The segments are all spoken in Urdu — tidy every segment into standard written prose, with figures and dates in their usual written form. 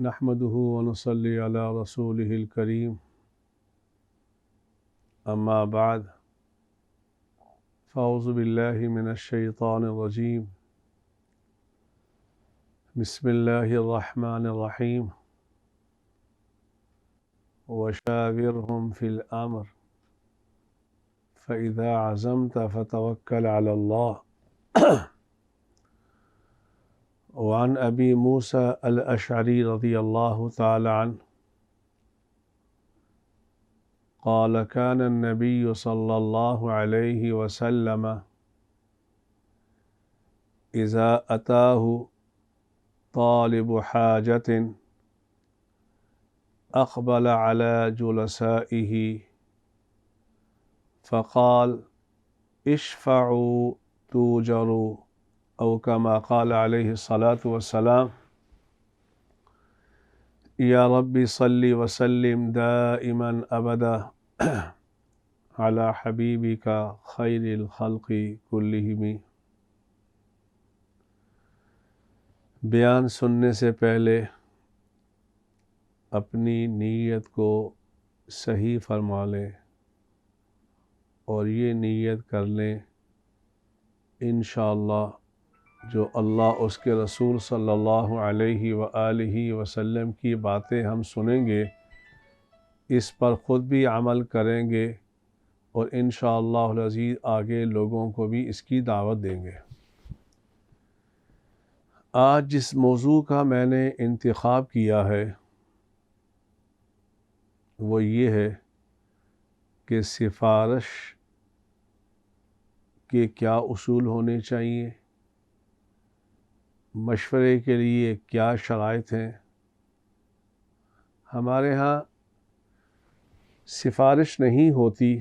نحمده ونصلي على رسوله الكريم أما بعد فأعوذ بالله من الشيطان الرجيم بسم الله الرحمن الرحيم وشاورهم في الأمر فإذا عزمت فتوكل على الله وعن أبي موسى الأشعري رضي الله تعالى عنه قال كان النبي صلى الله عليه وسلم إذا أتاه طالب حاجة أقبل على جلسائه فقال اشفعوا توجروا أو كما قال عليه الصلاة والسلام يا رب صل وسلم دائما أبدا على حبيبك خير الخلق كلهم۔ بیان سننے سے پہلے اپنی نیت کو صحیح فرما لیں اور یہ نیت کر لیں انشاءاللہ جو اللہ اس کے رسول صلی اللہ علیہ وآلہ وسلم کی باتیں ہم سنیں گے اس پر خود بھی عمل کریں گے اور انشاءاللہ العزیز آگے لوگوں کو بھی اس کی دعوت دیں گے۔ آج جس موضوع کا میں نے انتخاب کیا ہے وہ یہ ہے کہ سفارش کے کیا اصول ہونے چاہیے، مشورے کے لیے کیا شرائط ہیں۔ ہمارے ہاں سفارش نہیں ہوتی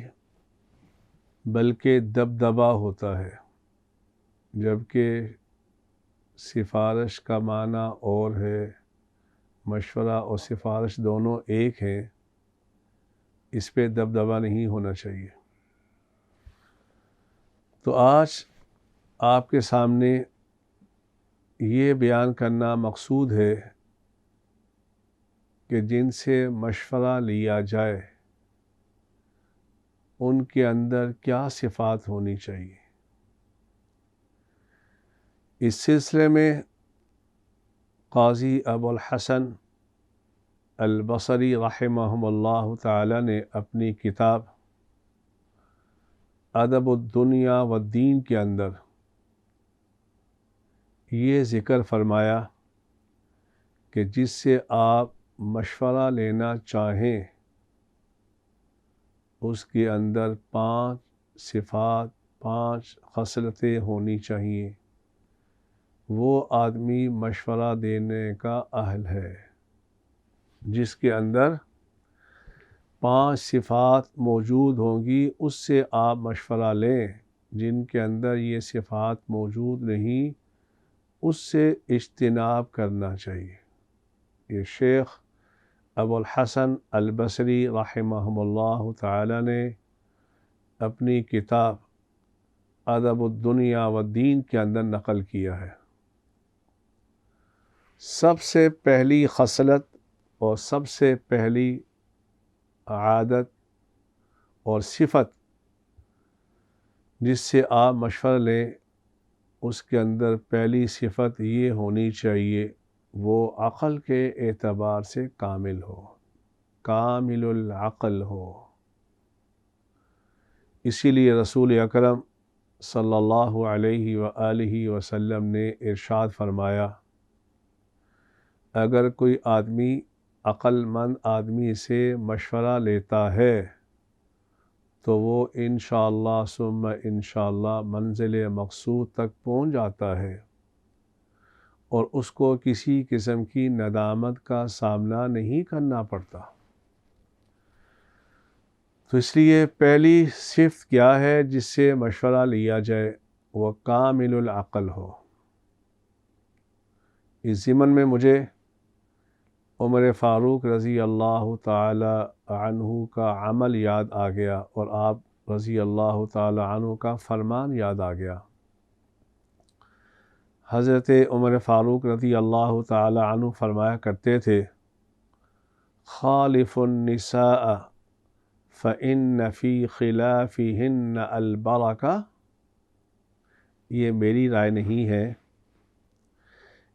بلکہ دبدبہ ہوتا ہے، جبکہ سفارش کا معنی اور ہے، مشورہ اور سفارش دونوں ایک ہیں، اس پہ دبدبہ نہیں ہونا چاہیے۔ تو آج آپ کے سامنے یہ بیان کرنا مقصود ہے کہ جن سے مشورہ لیا جائے ان کے اندر کیا صفات ہونی چاہیے۔ اس سلسلے میں قاضی ابو الحسن البصری رحمہ اللہ تعالی نے اپنی کتاب ادب الدنیا والدین کے اندر یہ ذکر فرمایا کہ جس سے آپ مشورہ لینا چاہیں اس کے اندر 5 صفات 5 خصلتیں ہونی چاہیے، وہ آدمی مشورہ دینے کا اہل ہے۔ جس کے اندر 5 صفات موجود ہوں گی اس سے آپ مشورہ لیں، جن کے اندر یہ صفات موجود نہیں اس سے اجتناب کرنا چاہیے۔ یہ شیخ ابو الحسن البصری رحمہ اللہ تعالی نے اپنی کتاب ادب الدنیا والدین کے اندر نقل کیا ہے۔ سب سے پہلی خصلت اور سب سے پہلی عادت اور صفت جس سے آپ مشورہ لیں اس کے اندر پہلی صفت یہ ہونی چاہیے وہ عقل کے اعتبار سے کامل ہو، کامل العقل ہو۔ اسی لیے رسول اکرم صلی اللہ علیہ وآلہ وسلم نے ارشاد فرمایا اگر کوئی آدمی عقل مند آدمی سے مشورہ لیتا ہے تو وہ انشاءاللہ ثم انشاءاللہ منزل مقصود تک پہنچ جاتا ہے اور اس کو کسی قسم کی ندامت کا سامنا نہیں کرنا پڑتا۔ تو اس لیے پہلی صفت کیا ہے جس سے مشورہ لیا جائے وہ کامل العقل ہو۔ اس ضمن میں مجھے عمر فاروق رضی اللہ تعالی عنہ کا عمل یاد آ گیا اور آپ رضی اللہ تعالی عنہ کا فرمان یاد آ گیا۔ حضرت عمر فاروق رضی اللہ تعالی عنہ فرمایا کرتے تھے، خالف النساء فإن فی خلافہن البرکہ. یہ میری رائے نہیں ہے،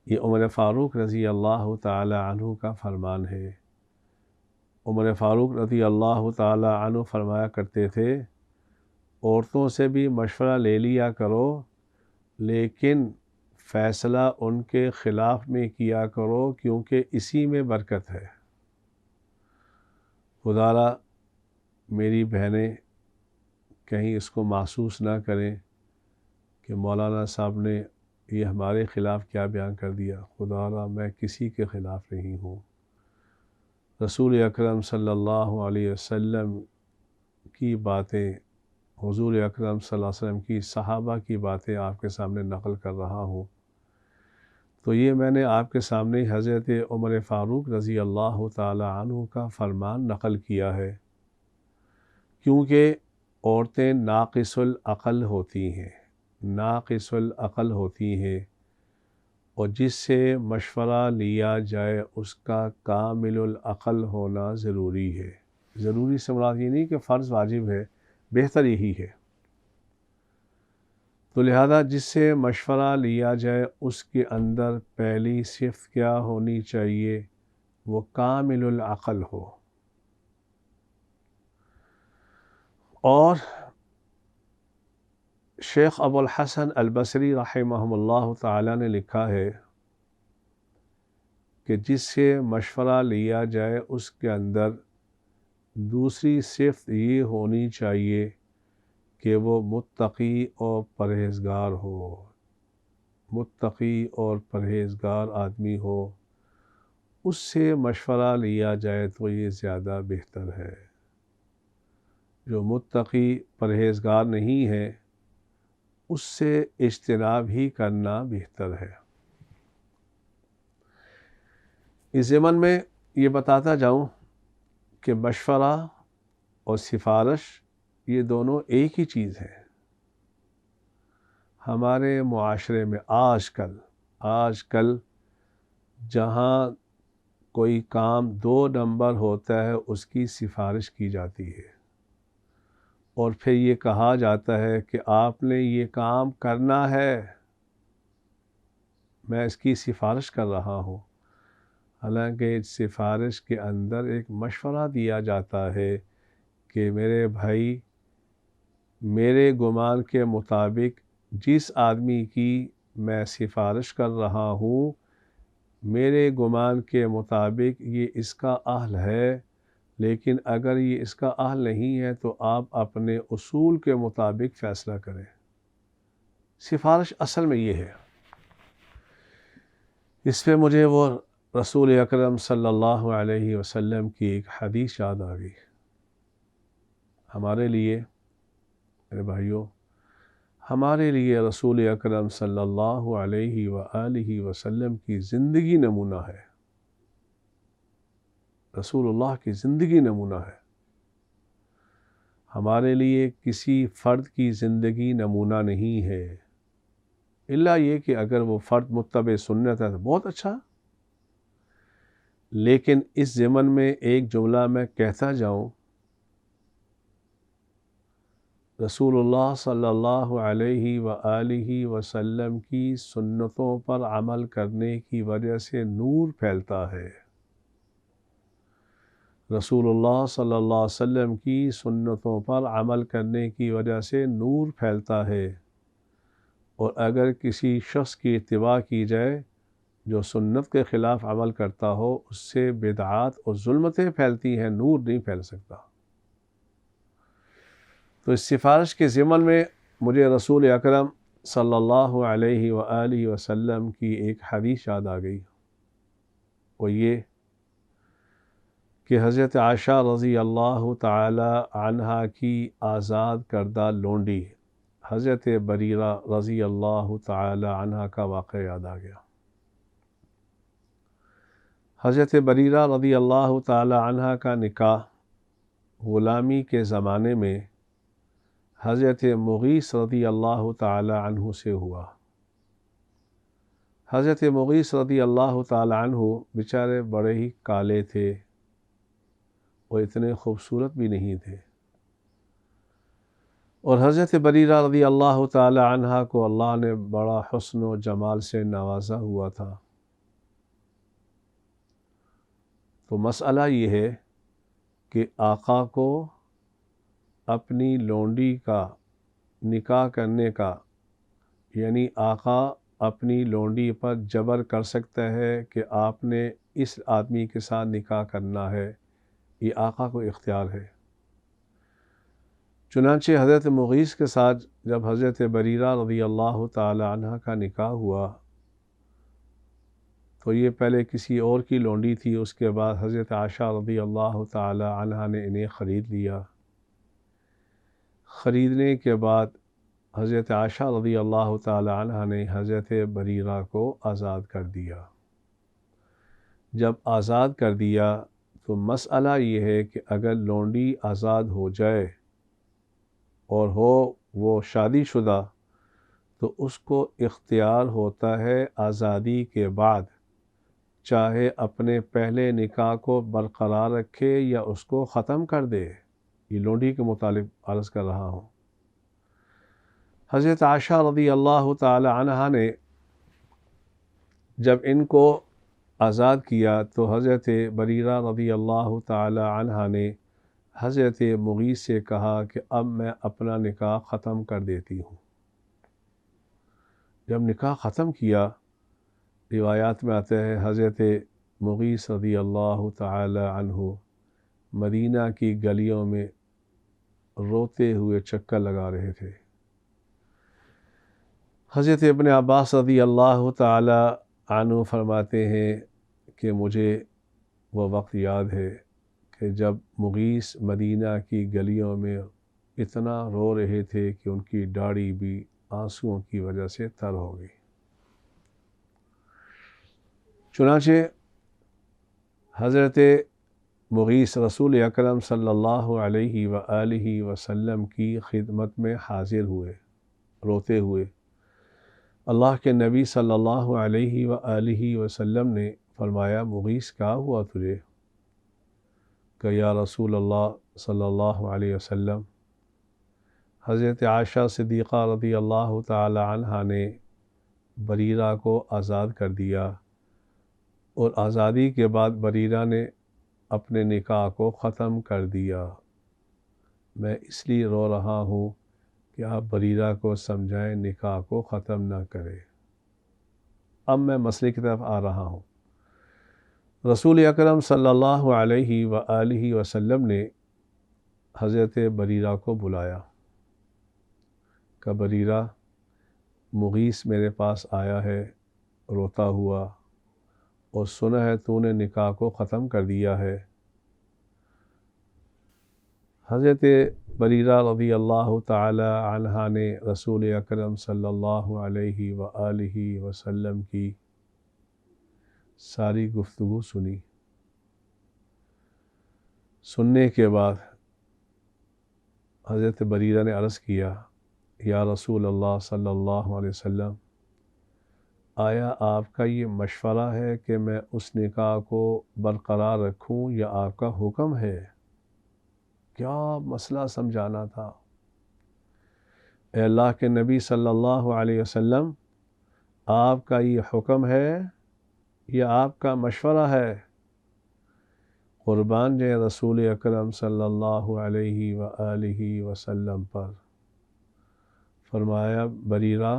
یہ عمر فاروق رضی اللہ تعالی عنہ کا فرمان ہے. عمر فاروق رضی اللہ تعالی عنہ فرمایا کرتے تھے، عورتوں سے بھی مشورہ لے لیا کرو، لیکن فیصلہ ان کے خلاف میں کیا کرو، کیونکہ اسی میں برکت ہے. خدا را میری بہنیں کہیں اس کو محسوس نہ کریں کہ مولانا صاحب نے یہ ہمارے خلاف کیا بیان کر دیا. خدا را میں کسی کے خلاف نہیں ہوں. رسول اکرم صلی اللہ علیہ وسلم کی باتیں، حضور اکرم صلی اللہ علیہ وسلم کی صحابہ کی باتیں آپ کے سامنے نقل کر رہا ہوں. تو یہ میں نے آپ کے سامنے حضرت عمر فاروق رضی اللہ تعالی عنہ کا فرمان نقل کیا ہے، کیونکہ عورتیں ناقص العقل ہوتی ہیں، ناقص العقل ہوتی ہیں، اور جس سے مشورہ لیا جائے اس کا کامل العقل ہونا ضروری ہے. ضروری سے مراد یہ نہیں کہ فرض واجب ہے، بہتر یہی ہے. تو لہذا جس سے مشورہ لیا جائے اس کے اندر پہلی صفت کیا ہونی چاہیے؟ وہ کامل العقل ہو. اور شیخ ابو الحسن البصری رحمہ اللہ تعالی نے لکھا ہے کہ جس سے مشورہ لیا جائے اس کے اندر دوسری صفت یہ ہونی چاہیے کہ وہ متقی اور پرہیزگار ہو. متقی اور پرہیزگار آدمی ہو، اس سے مشورہ لیا جائے تو یہ زیادہ بہتر ہے. جو متقی پرہیزگار نہیں ہے اس سے اجتناب ہی کرنا بہتر ہے. اس ضمن میں یہ بتاتا جاؤں کہ مشورہ اور سفارش یہ دونوں ایک ہی چیز ہے. ہمارے معاشرے میں آج کل جہاں کوئی کام 2 نمبر ہوتا ہے اس کی سفارش کی جاتی ہے، اور پھر یہ کہا جاتا ہے کہ آپ نے یہ کام کرنا ہے، میں اس کی سفارش کر رہا ہوں. حالانکہ اس سفارش کے اندر ایک مشورہ دیا جاتا ہے کہ میرے بھائی، میرے گمان کے مطابق جس آدمی کی میں سفارش کر رہا ہوں، میرے گمان کے مطابق یہ اس کا اہل ہے، لیکن اگر یہ اس کا اہل نہیں ہے تو آپ اپنے اصول کے مطابق فیصلہ کریں. سفارش اصل میں یہ ہے. اس پہ مجھے وہ رسول اکرم صلی اللہ علیہ وسلم کی ایک حدیث یاد آ گئی. ہمارے لیے میرے بھائیوں، ہمارے لیے رسول اکرم صلی اللہ علیہ وآلہ وسلم کی زندگی نمونہ ہے. رسول اللہ کی زندگی نمونہ ہے. ہمارے لیے کسی فرد کی زندگی نمونہ نہیں ہے، الا یہ کہ اگر وہ فرد متبع سنت ہے تو بہت اچھا. لیکن اس ضمن میں ایک جملہ میں کہتا جاؤں، رسول اللہ صلی اللہ علیہ وآلہ وسلم کی سنتوں پر عمل کرنے کی وجہ سے نور پھیلتا ہے. رسول اللہ صلی اللہ علیہ وسلم کی سنتوں پر عمل کرنے کی وجہ سے نور پھیلتا ہے. اور اگر کسی شخص کی اتباع کی جائے جو سنت کے خلاف عمل کرتا ہو، اس سے بدعات اور ظلمتیں پھیلتی ہیں، نور نہیں پھیل سکتا. تو اس سفارش کے ضمن میں مجھے رسول اکرم صلی اللہ علیہ وآلہ وسلم کی ایک حدیث یاد آ گئی. وہ یہ کہ حضرت عائشہ رضی اللہ تعالی عنہا کی آزاد کردہ لونڈی حضرت بریرہ رضی اللہ تعالی عنہا کا واقعہ یاد آ گیا. حضرت بریرہ رضی اللہ تعالی عنہا کا نکاح غلامی کے زمانے میں حضرت مغیث رضی اللہ تعالی عنہ سے ہوا. حضرت مغیث رضی اللہ تعالی عنہ بیچارے بڑے ہی کالے تھے اور اتنے خوبصورت بھی نہیں تھے، اور حضرت بریرہ رضی اللہ تعالی عنہ کو اللہ نے بڑا حسن و جمال سے نوازا ہوا تھا۔ تو مسئلہ یہ ہے کہ آقا کو اپنی لونڈی کا نکاح کرنے کا، یعنی آقا اپنی لونڈی پر جبر کر سکتا ہے کہ آپ نے اس آدمی کے ساتھ نکاح کرنا ہے، یہ آقا کو اختیار ہے۔ چنانچہ حضرت مغیث کے ساتھ جب حضرت بریرہ رضی اللہ تعالی عنہ کا نکاح ہوا تو یہ پہلے کسی اور کی لونڈی تھی، اس کے بعد حضرت عائشہ رضی اللہ تعالی عنہ نے انہیں خرید لیا۔ خریدنے کے بعد حضرت عائشہ رضی اللہ تعالی عنہ نے حضرت بریرہ کو آزاد کر دیا۔ جب آزاد کر دیا تو مسئلہ یہ ہے کہ اگر لونڈی آزاد ہو جائے اور ہو وہ شادی شدہ تو اس کو اختیار ہوتا ہے آزادی کے بعد چاہے اپنے پہلے نکاح کو برقرار رکھے یا اس کو ختم کر دے۔ یہ لونڈی کے متعلق عرض کر رہا ہوں۔ حضرت عائشہ رضی اللہ تعالی عنہ نے جب ان کو آزاد کیا تو حضرت بریرہ رضی اللہ تعالی عنہ نے حضرت مغیث سے کہا کہ اب میں اپنا نکاح ختم کر دیتی ہوں۔ جب نکاح ختم کیا، روایات میں آتا ہے حضرت مغیث رضی اللہ تعالی عنہ مدینہ کی گلیوں میں روتے ہوئے چکر لگا رہے تھے۔ حضرت ابن عباس رضی اللہ تعالی عنہ فرماتے ہیں کہ مجھے وہ وقت یاد ہے کہ جب مغیث مدینہ کی گلیوں میں اتنا رو رہے تھے کہ ان کی داڑھی بھی آنسوؤں کی وجہ سے تر ہو گئی۔ چنانچہ حضرت مغیث رسول اکرم صلی اللہ علیہ وآلہ وسلم کی خدمت میں حاضر ہوئے روتے ہوئے۔ اللہ کے نبی صلی اللہ علیہ وآلہ وسلم نے فرمایا، مغیث کیا ہوا تجھے؟ کہ یا رسول اللہ صلی اللہ علیہ وسلم، حضرت عائشہ صدیقہ رضی اللہ تعالی عنہ نے بریرہ کو آزاد کر دیا، اور آزادی کے بعد بریرہ نے اپنے نکاح کو ختم کر دیا۔ میں اس لیے رو رہا ہوں کہ آپ بریرہ کو سمجھائیں نکاح کو ختم نہ کرے۔ اب میں مسئلے کی طرف آ رہا ہوں۔ رسول اکرم صلی اللہ علیہ وآلہ وسلم نے حضرت بریرہ کو بلایا کہ بریرہ، مغیث میرے پاس آیا ہے روتا ہوا اور سنا ہے تو نے نکاح کو ختم کر دیا ہے۔ حضرت بریرہ رضی اللہ تعالی عنہ نے رسول اکرم صلی اللہ علیہ وآلہ وسلم کی ساری گفتگو سنی۔ سننے کے بعد حضرت بریرہ نے عرض کیا، یا رسول اللہ صلی اللہ علیہ وسلم، آیا آپ کا یہ مشورہ ہے کہ میں اس نکاح کو برقرار رکھوں یا آپ کا حکم ہے؟ کیا مسئلہ سمجھانا تھا۔ اے اللہ کے نبی صلی اللہ علیہ وسلم، آپ کا یہ حکم ہے یا آپ کا مشورہ ہے؟ قربان جائیں رسول اکرم صلی اللہ علیہ وآلہ وسلم پر۔ فرمایا، بریرہ،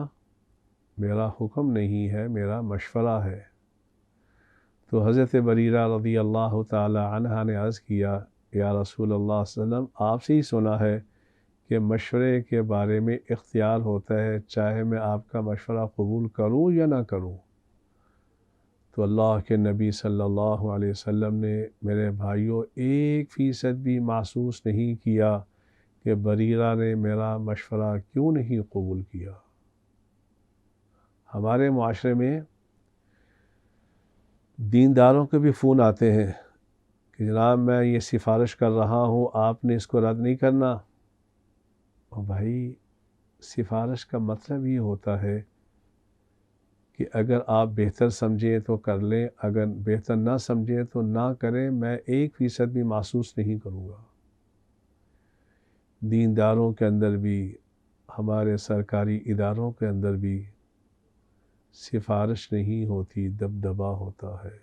میرا حکم نہیں ہے، میرا مشورہ ہے۔ تو حضرت بریرہ رضی اللہ تعالی عنہ نے عرض کیا، یا رسول اللہ صلی اللہ علیہ وسلم، آپ سے ہی سنا ہے کہ مشورے کے بارے میں اختیار ہوتا ہے، چاہے میں آپ کا مشورہ قبول کروں یا نہ کروں۔ تو اللہ کے نبی صلی اللہ علیہ وسلم نے میرے بھائیوں 1% بھی محسوس نہیں کیا کہ بریرہ نے میرا مشورہ کیوں نہیں قبول کیا۔ ہمارے معاشرے میں دینداروں کے بھی فون آتے ہیں کہ جناب میں یہ سفارش کر رہا ہوں، آپ نے اس کو رد نہیں کرنا۔ اور بھائی، سفارش کا مطلب یہ ہوتا ہے کہ اگر آپ بہتر سمجھیں تو کر لیں، اگر بہتر نہ سمجھیں تو نہ کریں، میں 1% بھی محسوس نہیں کروں گا۔ دینداروں کے اندر بھی، ہمارے سرکاری اداروں کے اندر بھی سفارش نہیں ہوتی، دبدبا ہوتا ہے۔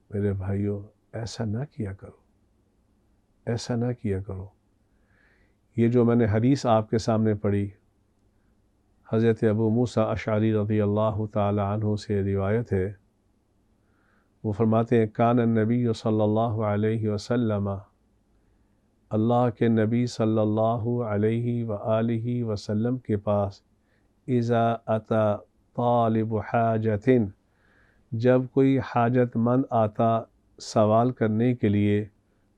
میرے بھائیوں، ایسا نہ کیا کرو، ایسا نہ کیا کرو۔ یہ جو میں نے حدیث آپ کے سامنے پڑھی، حضرت ابو موسیٰ اشعری رضی اللہ تعالی عنہ سے روایت ہے، وہ فرماتے ہیں کان النبی صلی اللہ علیہ وسلم، اللہ کے نبی صلی اللہ علیہ وآلہ وسلم کے پاس اذا اتا طالب حاجت، جب کوئی حاجت مند آتا سوال کرنے کے لیے،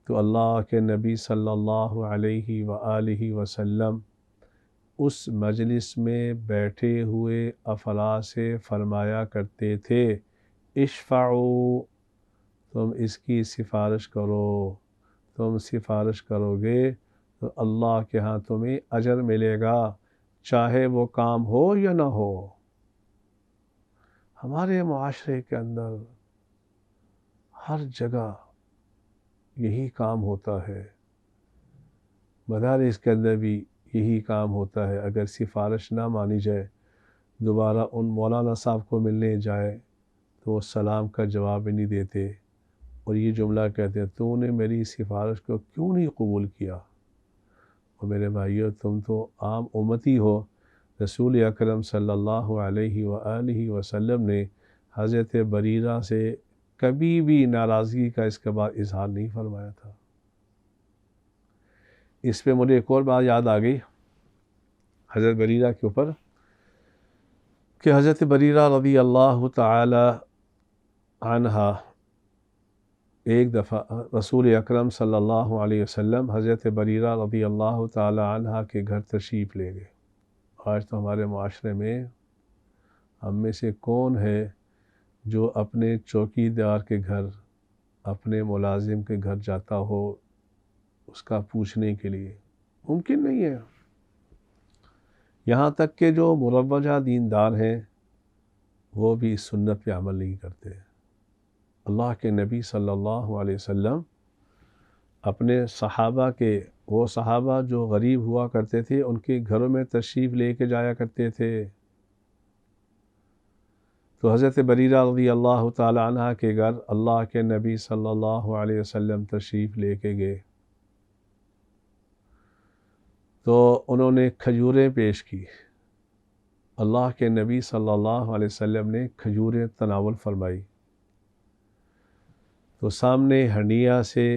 تو اللہ کے نبی صلی اللہ علیہ وآلہ وسلم اس مجلس میں بیٹھے ہوئے افراد سے فرمایا کرتے تھے اشفعوا، تم اس کی سفارش کرو، تم سفارش کرو گے تو اللہ کے ہاں تمہیں اجر ملے گا، چاہے وہ کام ہو یا نہ ہو۔ ہمارے معاشرے کے اندر ہر جگہ یہی کام ہوتا ہے، مدارس کے اندر بھی یہی کام ہوتا ہے۔ اگر سفارش نہ مانی جائے، دوبارہ ان مولانا صاحب کو ملنے جائے تو وہ سلام کا جواب ہی نہیں دیتے، اور یہ جملہ کہتے ہیں تو نے میری سفارش کو کیوں نہیں قبول کیا؟ اور میرے بھائیو، تم تو عام امتی ہو، رسول اکرم صلی اللہ علیہ وآلہ وسلم نے حضرت بریرہ سے کبھی بھی ناراضگی کا اس کے بعد اظہار نہیں فرمایا تھا۔ اس پہ مجھے ایک اور بات یاد آ گئی حضرت بریرہ کے اوپر، کہ حضرت بریرہ رضی اللہ تعالی عنہا ایک دفعہ رسول اکرم صلی اللہ علیہ وسلم حضرت بریرہ رضی اللہ تعالی عنہا کے گھر تشریف لے گئے۔ آج تو ہمارے معاشرے میں ہم میں سے کون ہے جو اپنے چوکی دار کے گھر، اپنے ملازم کے گھر جاتا ہو اس کا پوچھنے کے لیے؟ ممکن نہیں ہے۔ یہاں تک کہ جو مروجہ دیندار ہیں وہ بھی اس سنت پہ عمل نہیں کرتے۔ اللہ کے نبی صلی اللہ علیہ وسلم اپنے صحابہ کے، وہ صحابہ جو غریب ہوا کرتے تھے ان کے گھروں میں تشریف لے کے جایا کرتے تھے۔ تو حضرت بریرہ رضی اللہ تعالی عنہ کے گھر اللہ کے نبی صلی اللہ علیہ وسلم تشریف لے کے گئے تو انہوں نے کھجوریں پیش کی۔ اللہ کے نبی صلی اللہ علیہ وسلم نے کھجوریں تناول فرمائی تو سامنے ہنڈیا سے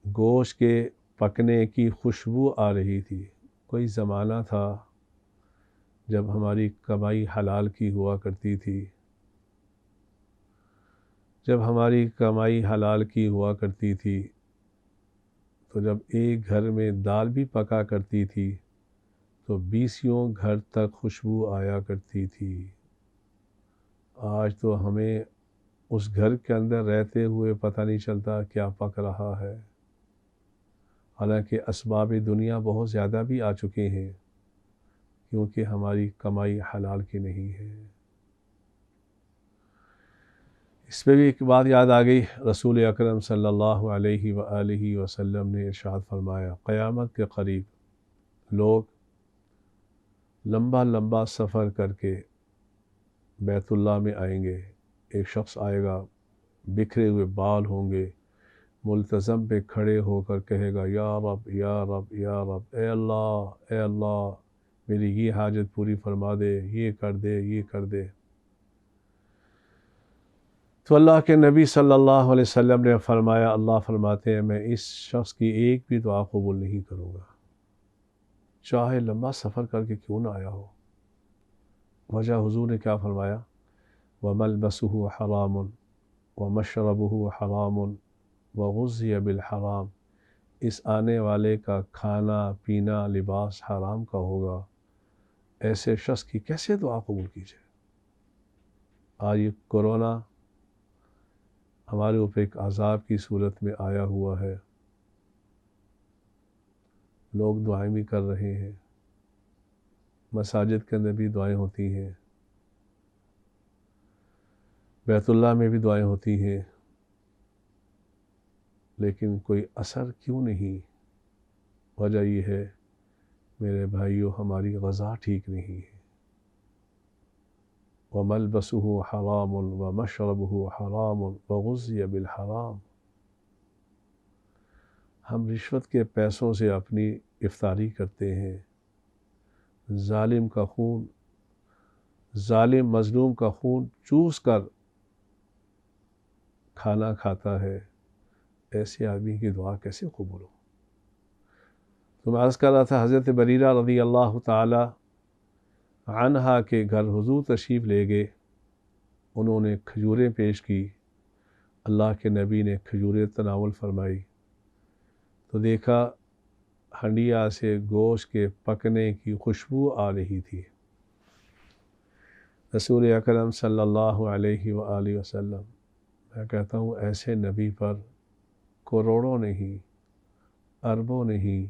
گوشت کے پکنے کی خوشبو آ رہی تھی۔ کوئی زمانہ تھا جب ہماری کمائی حلال کی ہوا کرتی تھی، جب ہماری کمائی حلال کی ہوا کرتی تھی تو جب ایک گھر میں دال بھی پکا کرتی تھی تو 20 گھر تک خوشبو آیا کرتی تھی۔ آج تو ہمیں اس گھر کے اندر رہتے ہوئے پتہ نہیں چلتا کیا پک رہا ہے، حالانکہ اسباب دنیا بہت زیادہ بھی آ چکے ہیں کیونکہ ہماری کمائی حلال کی نہیں ہے۔ اس پہ بھی ایک بات یاد آ گئی، رسول اکرم صلی اللہ علیہ وآلہ وسلم نے ارشاد فرمایا قیامت کے قریب لوگ لمبا لمبا سفر کر کے بیت اللہ میں آئیں گے۔ ایک شخص آئے گا، بکھرے ہوئے بال ہوں گے، ملتزم پہ کھڑے ہو کر کہے گا یا رب یا رب یا رب، اے اللہ اے اللہ میری یہ حاجت پوری فرما دے، یہ کر دے، یہ کر دے۔ تو اللہ کے نبی صلی اللہ علیہ وسلم نے فرمایا، اللہ فرماتے ہیں میں اس شخص کی ایک بھی دعا قبول نہیں کروں گا، چاہے لمبا سفر کر کے کیوں نہ آیا ہو۔ وجہ حضور نے کیا فرمایا؟ وَمَلْبَسُهُ حَرَامٌ وَمَشْرَبُهُ حَرَامٌ وَغُذِّيَ بِالْحَرَامِ، اس آنے والے کا کھانا پینا لباس حرام کا ہوگا، ایسے شخص کی کیسے دعا قبول کی جائے؟ آج یہ کورونا ہمارے اوپر ایک عذاب کی صورت میں آیا ہوا ہے، لوگ دعائیں بھی کر رہے ہیں، مساجد کے اندر بھی دعائیں ہوتی ہیں، بیت اللہ میں بھی دعائیں ہوتی ہیں، لیکن کوئی اثر کیوں نہیں؟ وجہ یہ ہے میرے بھائیوں، ہماری غذا ٹھیک نہیں ہے۔ وَمَلْبَسُهُ حَرَامٌ وَمَشْرَبُهُ حَرَامٌ وَغُذِّيَ بِالْحَرَامِ۔ ہم رشوت کے پیسوں سے اپنی افطاری کرتے ہیں، ظالم کا خون، ظالم مظلوم کا خون چوس کر کھانا کھاتا ہے، ایسے آدمی کی دعا کیسے قبول ہو؟ تو میں عرض کر رہا تھا، حضرت بریرہ رضی اللہ تعالی عنہا کے گھر حضور تشریف لے گئے، انہوں نے کھجوریں پیش کی، اللہ کے نبی نے کھجوریں تناول فرمائی تو دیکھا ہنڈیا سے گوشت کے پکنے کی خوشبو آ رہی تھی۔ رسول اکرم صلی اللہ علیہ وآلہ وسلم، میں کہتا ہوں ایسے نبی پر کروڑوں نہیں، اربوں نہیں،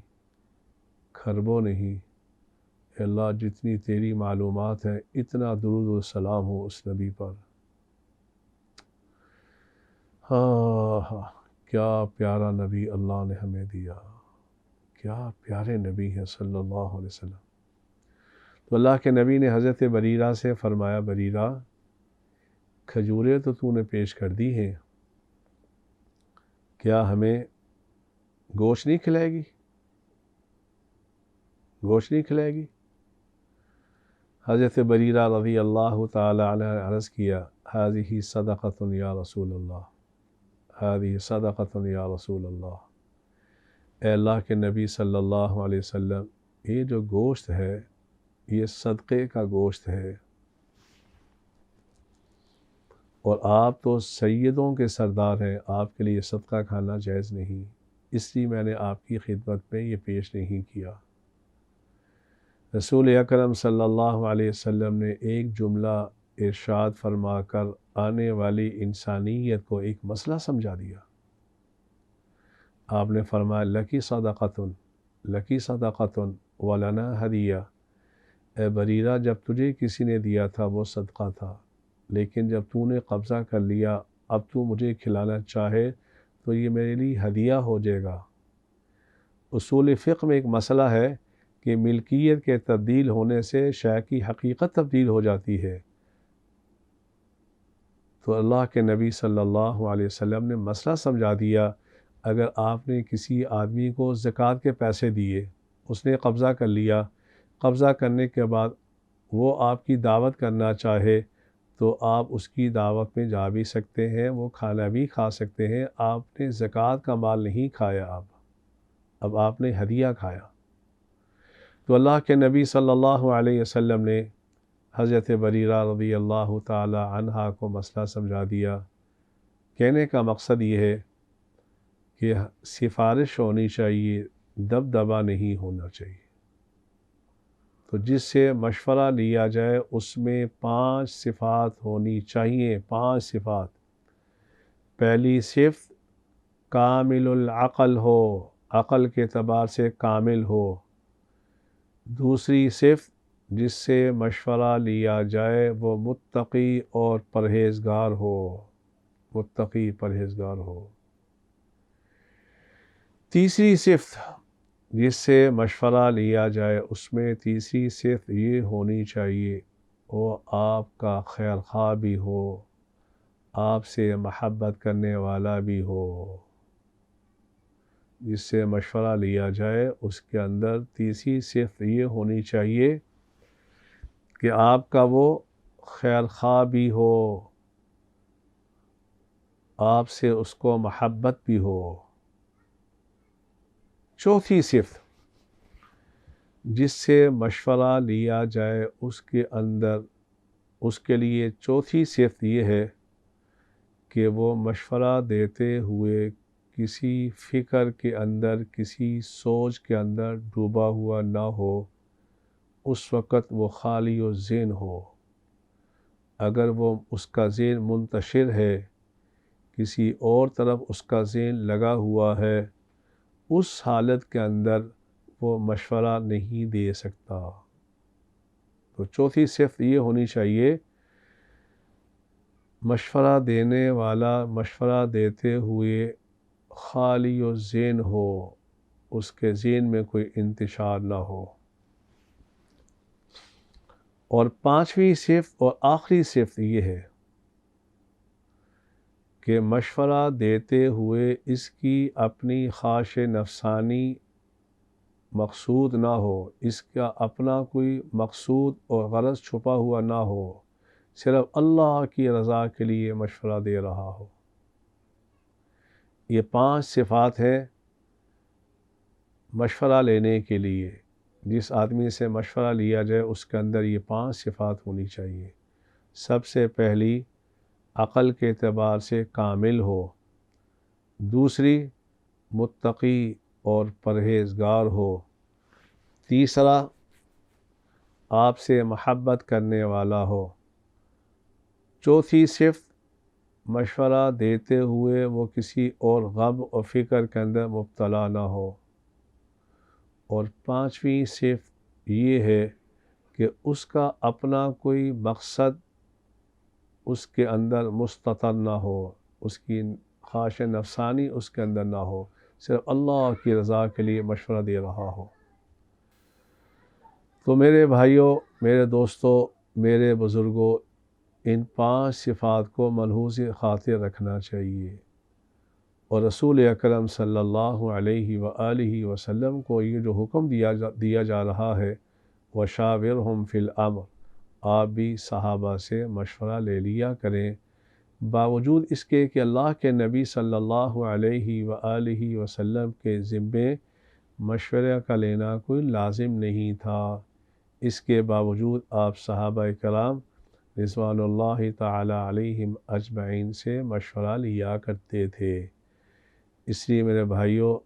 کھربوں نہیں، اے اللہ جتنی تیری معلومات ہیں اتنا درود و سلام ہو اس نبی پر۔ ہاں، کیا پیارا نبی اللہ نے ہمیں دیا، کیا پیارے نبی ہیں صلی اللہ علیہ وسلم۔ تو اللہ کے نبی نے حضرت بریرہ سے فرمایا، بریرہ کھجوریں تو نے پیش کر دی ہیں، کیا ہمیں گوشت نہیں کھلائے گی؟ گوشت نہیں کھلائے گی؟ حضرت بریرہ رضی اللہ تعالی عنہ نے عرض کیا، ہذہ صدقۃ یا رسول اللہ، ہذہ صدقۃ یا رسول اللہ، اے اللہ کے نبی صلی اللہ علیہ وسلم، یہ جو گوشت ہے یہ صدقے کا گوشت ہے، اور آپ تو سیدوں کے سردار ہیں، آپ کے لیے صدقہ کھانا جائز نہیں، اس لیے میں نے آپ کی خدمت میں یہ پیش نہیں کیا۔ رسول اکرم صلی اللہ علیہ وسلم نے ایک جملہ ارشاد فرما کر آنے والی انسانیت کو ایک مسئلہ سمجھا دیا۔ آپ نے فرمایا، لکی صدقۃ، لکی صدقۃ ولنا ہدیہ، اے بریرہ جب تجھے کسی نے دیا تھا وہ صدقہ تھا، لیکن جب تو نے قبضہ کر لیا اب تو مجھے کھلانا چاہے تو یہ میرے لیے ہدیہ ہو جائے گا۔ اصول فقہ میں ایک مسئلہ ہے کہ ملکیت کے تبدیل ہونے سے شے کی حقیقت تبدیل ہو جاتی ہے، تو اللہ کے نبی صلی اللہ علیہ وسلم نے مسئلہ سمجھا دیا، اگر آپ نے کسی آدمی کو زکوٰۃ کے پیسے دیے، اس نے قبضہ کر لیا، قبضہ کرنے کے بعد وہ آپ کی دعوت کرنا چاہے تو آپ اس کی دعوت میں جا بھی سکتے ہیں، وہ کھانا بھی کھا سکتے ہیں، آپ نے زکوٰۃ کا مال نہیں کھایا، اب آپ نے ہدیہ کھایا۔ تو اللہ کے نبی صلی اللہ علیہ وسلم نے حضرت بریرہ رضی اللہ تعالی عنہا کو مسئلہ سمجھا دیا۔ کہنے کا مقصد یہ ہے کہ سفارش ہونی چاہیے، دبدبا نہیں ہونا چاہیے۔ تو جس سے مشورہ لیا جائے اس میں 5 صفات ہونی چاہیے، 5 صفات۔ پہلی صفت کامل العقل ہو، عقل کے اعتبار سے کامل ہو۔ دوسری صفت جس سے مشورہ لیا جائے وہ متقی اور پرہیزگار ہو، متقی پرہیزگار ہو۔ تیسری صفت جس سے مشورہ لیا جائے اس میں تیسری صفت یہ ہونی چاہیے وہ آپ کا خیر خواہ بھی ہو، آپ سے محبت کرنے والا بھی ہو۔ جس سے مشورہ لیا جائے اس کے اندر تیسری صفت یہ ہونی چاہیے کہ آپ کا وہ خیر خواہ بھی ہو، آپ سے اس کو محبت بھی ہو۔ چوتھی صفت جس سے مشورہ لیا جائے اس کے اندر، اس کے لیے چوتھی صفت یہ ہے کہ وہ مشورہ دیتے ہوئے کسی فکر کے اندر، کسی سوچ کے اندر ڈوبا ہوا نہ ہو، اس وقت وہ خالی و ذہن ہو۔ اگر وہ اس کا ذہن منتشر ہے، کسی اور طرف اس کا ذہن لگا ہوا ہے، اس حالت کے اندر وہ مشورہ نہیں دے سکتا۔ تو چوتھی صفت یہ ہونی چاہیے مشورہ دینے والا مشورہ دیتے ہوئے خالی و ذہن ہو، اس کے ذہن میں کوئی انتشار نہ ہو۔ اور پانچویں صفت اور آخری صفت یہ ہے کہ مشورہ دیتے ہوئے اس کی اپنی خواہش نفسانی مقصود نہ ہو، اس کا اپنا کوئی مقصود اور غرض چھپا ہوا نہ ہو، صرف اللہ کی رضا کے لیے مشورہ دے رہا ہو۔ یہ 5 صفات ہیں مشورہ لینے کے لیے۔ جس آدمی سے مشورہ لیا جائے اس کے اندر یہ 5 صفات ہونی چاہیے۔ سب سے پہلی، عقل کے اعتبار سے کامل ہو۔ دوسری، متقی اور پرہیزگار ہو۔ تیسرا، آپ سے محبت کرنے والا ہو۔ چوتھی صفت، مشورہ دیتے ہوئے وہ کسی اور غم و فکر کے اندر مبتلا نہ ہو۔ اور پانچویں صفت یہ ہے کہ اس کا اپنا کوئی مقصد اس کے اندر مستتر نہ ہو، اس کی خواہش نفسانی اس کے اندر نہ ہو، صرف اللہ کی رضا کے لیے مشورہ دے رہا ہو۔ تو میرے بھائیوں، میرے دوستوں، میرے بزرگوں، ان 5 صفات کو ملحوظ خاطر رکھنا چاہیے، اور رسول اکرم صلی اللہ علیہ وآلہ وسلم کو یہ جو حکم دیا جا رہا ہے، وَشَاوِرْهُمْ فِي الْأَمْرِ، آپ بھی صحابہ سے مشورہ لے لیا کریں، باوجود اس کے کہ اللہ کے نبی صلی اللہ علیہ وآلہ وسلم کے ذمے مشورہ کا لینا کوئی لازم نہیں تھا۔ اس کے باوجود آپ صحابہ کرام رضوان اللہ تعالی علیہم اجمعین سے مشورہ لیا کرتے تھے۔ اس لیے میرے بھائیوں،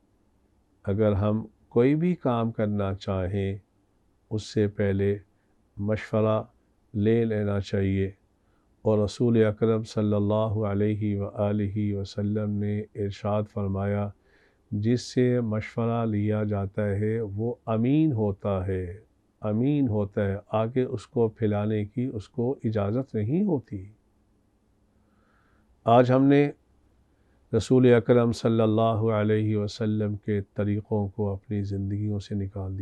اگر ہم کوئی بھی کام کرنا چاہیں اس سے پہلے مشورہ لے لینا چاہیے، اور رسول اکرم صلی اللہ علیہ وآلہ وسلم نے ارشاد فرمایا، جس سے مشورہ لیا جاتا ہے وہ امین ہوتا ہے، امین ہوتا ہے، آگے اس کو پھیلانے کی اس کو اجازت نہیں ہوتی۔ آج ہم نے رسول اکرم صلی اللہ علیہ وسلم کے طریقوں کو اپنی زندگیوں سے نکال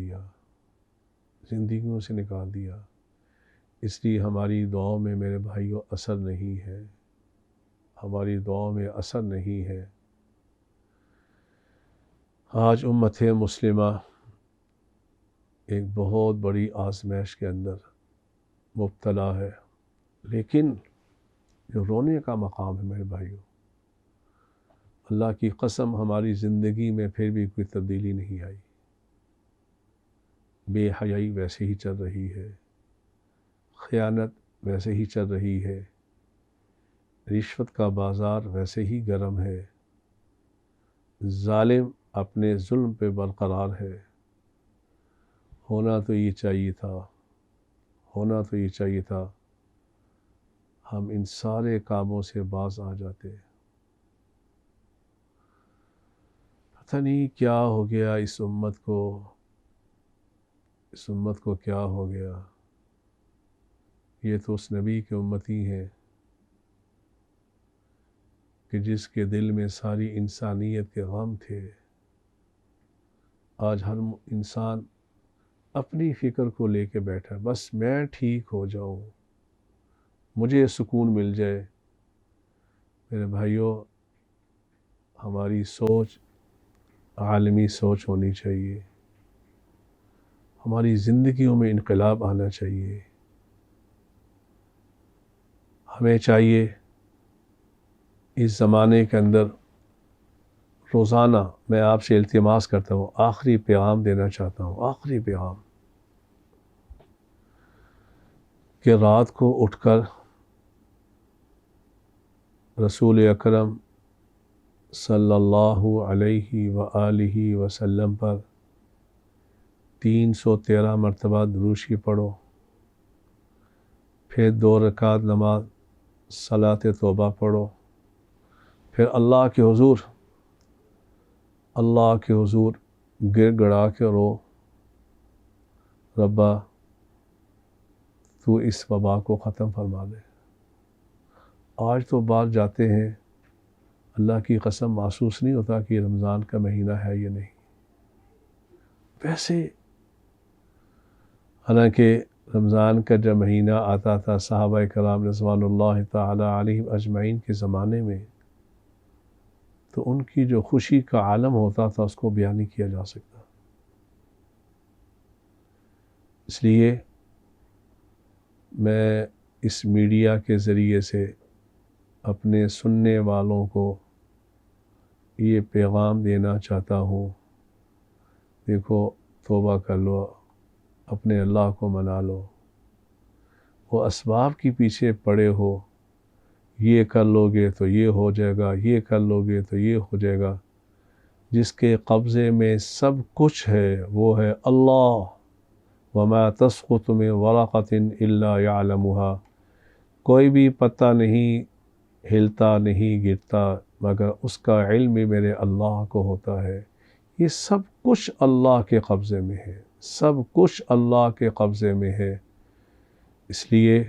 دیا، اس لیے ہماری دعاؤں میں میرے بھائیوں اثر نہیں ہے، ہماری دعاؤں میں اثر نہیں ہے۔ آج امت مسلمہ ایک بہت بڑی آزمائش کے اندر مبتلا ہے، لیکن جو رونے کا مقام ہے میرے بھائیوں، اللہ کی قسم ہماری زندگی میں پھر بھی کوئی تبدیلی نہیں آئی۔ بے حیائی ویسے ہی چل رہی ہے، خیانت ویسے ہی چل رہی ہے، رشوت کا بازار ویسے ہی گرم ہے، ظالم اپنے ظلم پہ برقرار ہے۔ ہونا تو یہ چاہیے تھا ہم ان سارے کاموں سے باز آ جاتے۔ پتہ نہیں کیا ہو گیا اس امت کو کیا ہو گیا۔ یہ تو اس نبی کے امتی ہیں کہ جس کے دل میں ساری انسانیت کے غم تھے۔ آج ہر انسان اپنی فکر کو لے کے بیٹھا، بس میں ٹھیک ہو جاؤں، مجھے سکون مل جائے۔ میرے بھائیوں، ہماری سوچ عالمی سوچ ہونی چاہیے، ہماری زندگیوں میں انقلاب آنا چاہیے۔ ہمیں چاہیے اس زمانے کے اندر روزانہ میں آپ سے التماس کرتا ہوں، آخری پیغام دینا چاہتا ہوں، آخری پیغام، کہ رات کو اٹھ کر رسول اکرم صلی اللہ علیہ وآلہ وسلم پر 313 مرتبہ درود پڑھو، پھر 2 رکعت نماز صلاۃ توبہ پڑھو، پھر اللہ کے حضور گر گڑا کے رو، ربا تو اس وبا کو ختم فرما دے، آج تو بعد جاتے ہیں، اللہ کی قسم محسوس نہیں ہوتا کہ رمضان کا مہینہ ہے یا نہیں. ویسے حالانکہ رمضان کا جب مہینہ آتا تھا صحابہ کرام رضوان اللہ تعالی علیہم اجمعین کے زمانے میں، تو ان کی جو خوشی کا عالم ہوتا تھا اس کو بیان نہیں کیا جا سکتا. اس لیے میں اس میڈیا کے ذریعے سے اپنے سننے والوں کو یہ پیغام دینا چاہتا ہوں، دیکھو توبہ کر لو، اپنے اللہ کو منا لو. وہ اسباب کے پیچھے پڑے ہو، یہ کر لو گے تو یہ ہو جائے گا، یہ کر لو گے تو یہ ہو جائے گا. جس کے قبضے میں سب کچھ ہے وہ ہے اللہ. وما تسقط من ورقۃ الا یعلمها، کوئی بھی پتا نہیں ہلتا نہیں گرتا مگر اس کا علم بھی میرے اللہ کو ہوتا ہے. یہ سب کچھ اللہ کے قبضے میں ہے، سب کچھ اللہ کے قبضے میں ہے. اس لیے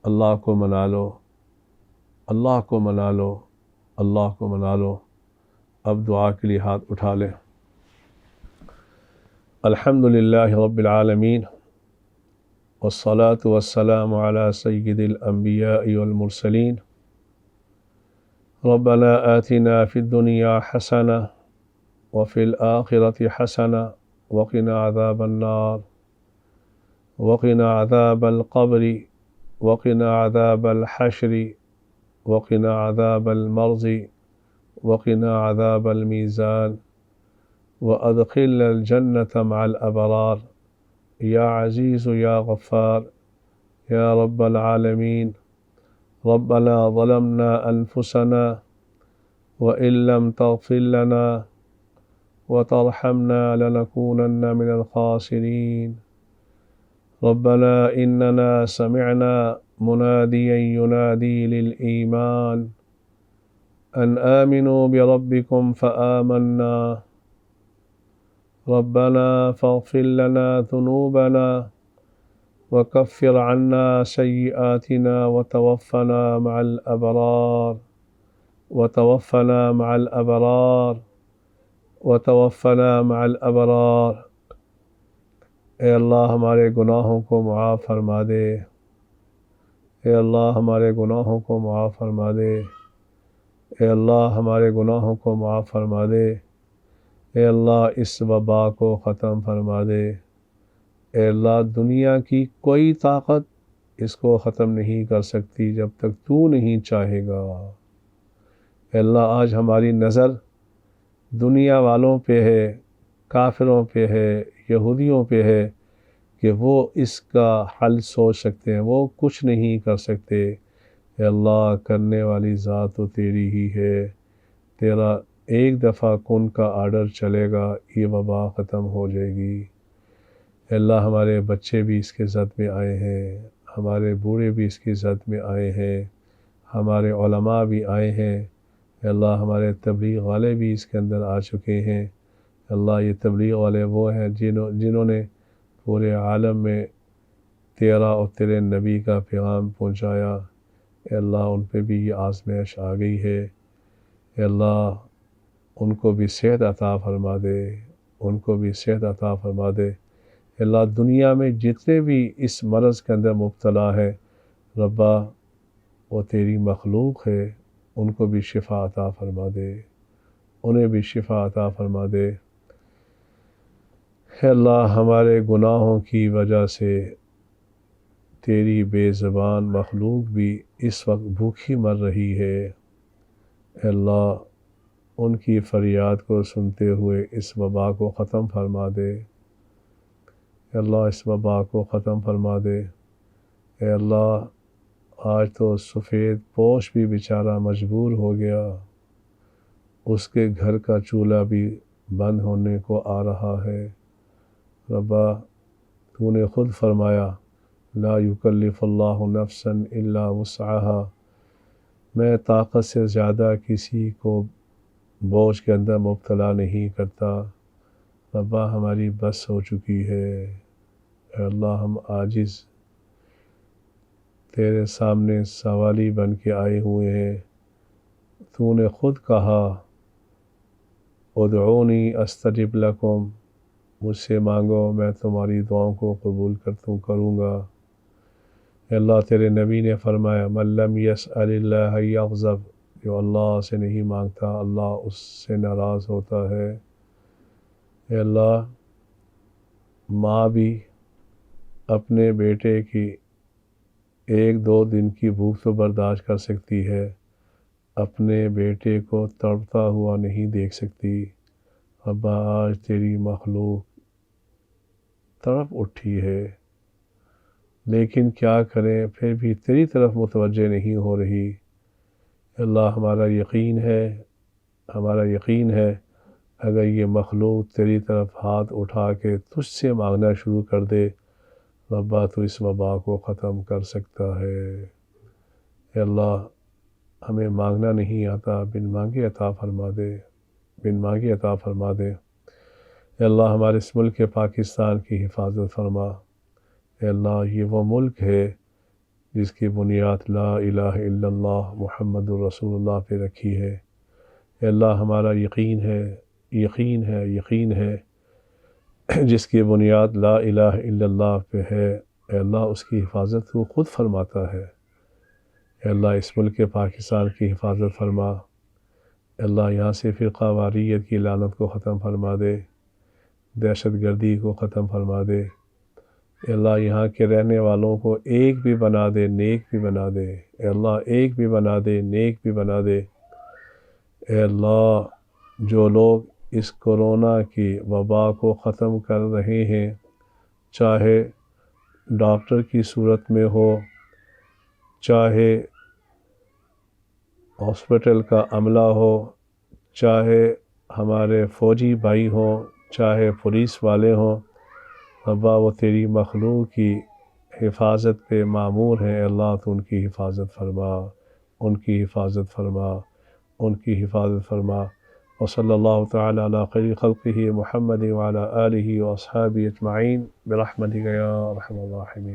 اللہ کو منا لو، اللہ کو منا لو، اللہ کو منا لو. اب دعا کے لیے ہاتھ اٹھا لیں. الحمد للہ رب العالمین والصلاة والسلام على سید الانبیاء والمرسلین. ربنا آتنا فی الدنیا حسنہ وفی الآخرة حسنہ وقنا عذاب النار وقنا عذاب القبر وقنا عذاب الحشر وقنا عذاب المرض وقنا عذاب الميزان وأدخلنا الجنة مع الأبرار يا عزيز يا غفار يا رب العالمين. ربنا ظلمنا أنفسنا وإن لم تغفر لنا وترحمنا لنكونن من الخاسرين. ربنا إننا سمعنا مناديا ينادي للإيمان أن آمنوا بربكم فآمنا. ربنا فاغفر لنا ذنوبنا وكفر عنا سيئاتنا وتوفنا مع الأبرار وتوفنا مع الأبرار وتوفنا مع الأبرار. اے اللہ ہمارے گناہوں کو معاف فرما دے، اے اللہ ہمارے گناہوں کو معاف فرما دے، اے اللہ ہمارے گناہوں کو معاف فرما دے. اے اللہ اس وبا کو ختم فرما دے. اے اللہ دنیا کی کوئی طاقت اس کو ختم نہیں کر سکتی جب تک تو نہیں چاہے گا. اے اللہ آج ہماری نظر دنیا والوں پہ ہے، کافروں پہ ہے، یہودیوں پہ ہے کہ وہ اس کا حل سوچ سکتے ہیں، وہ کچھ نہیں کر سکتے. اے اللہ کرنے والی ذات تو تیری ہی ہے. تیرا ایک دفعہ کن کا آرڈر چلے گا، یہ وبا ختم ہو جائے گی. اے اللہ ہمارے بچے بھی اس کے زد میں آئے ہیں، ہمارے بوڑھے بھی اس کی زد میں آئے ہیں، ہمارے علماء بھی آئے ہیں. اے اللہ ہمارے تبلیغ والے بھی اس کے اندر آ چکے ہیں. اللہ یہ تبلیغ والے وہ ہیں جنہوں نے پورے عالم میں تیرا اور تیرے نبی کا پیغام پہنچایا. اے اللہ ان پہ بھی یہ آزمائش آ گئی ہے. اے اللہ ان کو بھی صحت عطا فرما دے، ان کو بھی صحت عطا فرما دے. اے اللہ دنیا میں جتنے بھی اس مرض کے اندر مبتلا ہے ربا وہ تیری مخلوق ہے، ان کو بھی شفا عطا فرما دے، انہیں بھی شفا عطا فرما دے. اے اللہ ہمارے گناہوں کی وجہ سے تیری بے زبان مخلوق بھی اس وقت بھوکی مر رہی ہے. اے اللہ ان کی فریاد کو سنتے ہوئے اس وبا کو ختم فرما دے. اے اللہ اس وبا کو ختم فرما دے. اے اللہ آج تو سفید پوش بھی بیچارہ مجبور ہو گیا، اس کے گھر کا چولہا بھی بند ہونے کو آ رہا ہے. ربا تو نے خود فرمایا لا یکلف اللہ نفسا الا وسعها، میں طاقت سے زیادہ کسی کو بوجھ کے اندر مبتلا نہیں کرتا. ربا ہماری بس ہو چکی ہے. اے اللہ ہم عاجز تیرے سامنے سوالی بن کے آئے ہوئے ہیں۔ تو نے خود کہا ادعونی استجب لکم، مجھ سے مانگو میں تمہاری دعاؤں کو قبول کروں گا۔ اے اللہ تیرے نبی نے فرمایا من لم یسأل اللہ یغضب، جو اللہ سے نہیں مانگتا اللہ اس سے ناراض ہوتا ہے۔ اے اللہ ماں بھی اپنے بیٹے کی 1-2 دن کی بھوک تو برداشت کر سکتی ہے، اپنے بیٹے کو تڑپتا ہوا نہیں دیکھ سکتی۔ ابا آج تیری مخلوق تڑپ اٹھی ہے، لیکن کیا کریں پھر بھی تیری طرف متوجہ نہیں ہو رہی۔ اللہ ہمارا یقین ہے اگر یہ مخلوق تیری طرف ہاتھ اٹھا کے تجھ سے مانگنا شروع کر دے، ربا تو اس وبا کو ختم کر سکتا ہے۔ اے اللہ ہمیں مانگنا نہیں آتا، بن مانگے عطا فرما دے۔ اے اللہ ہمارے اس ملک پاکستان کی حفاظت فرما۔ اے اللہ یہ وہ ملک ہے جس کی بنیاد لا الہ الا اللہ محمد الرسول اللہ پہ رکھی ہے۔ اے اللہ ہمارا یقین ہے جس کی بنیاد لا الہ الا اللہ پہ ہے، اے اللہ اس کی حفاظت تو خود فرماتا ہے۔ اے اللہ اس ملک پاکستان کی حفاظت فرما۔ اے اللہ یہاں سے فرقہ واریت کی لعنت کو ختم فرما دے، دہشت گردی کو ختم فرما دے۔ اے اللہ یہاں کے رہنے والوں کو ایک بھی بنا دے، نیک بھی بنا دے۔ اے اللہ ایک بھی بنا دے، نیک بھی بنا دے۔ اے اللہ جو لوگ اس کورونا کی وبا کو ختم کر رہے ہیں، چاہے ڈاکٹر کی صورت میں ہو، چاہے ہاسپٹل کا عملہ ہو، چاہے ہمارے فوجی بھائی ہوں، چاہے پولیس والے ہوں، ربا وہ تیری مخلوق کی حفاظت پہ معمور ہیں۔ اللہ تو ان کی حفاظت فرما۔ وصلی اللہ تعالی علی خیر خلقہ محمد وعلی آلہ واصحابہ اجمعین برحمتک یا ارحم الراحمین۔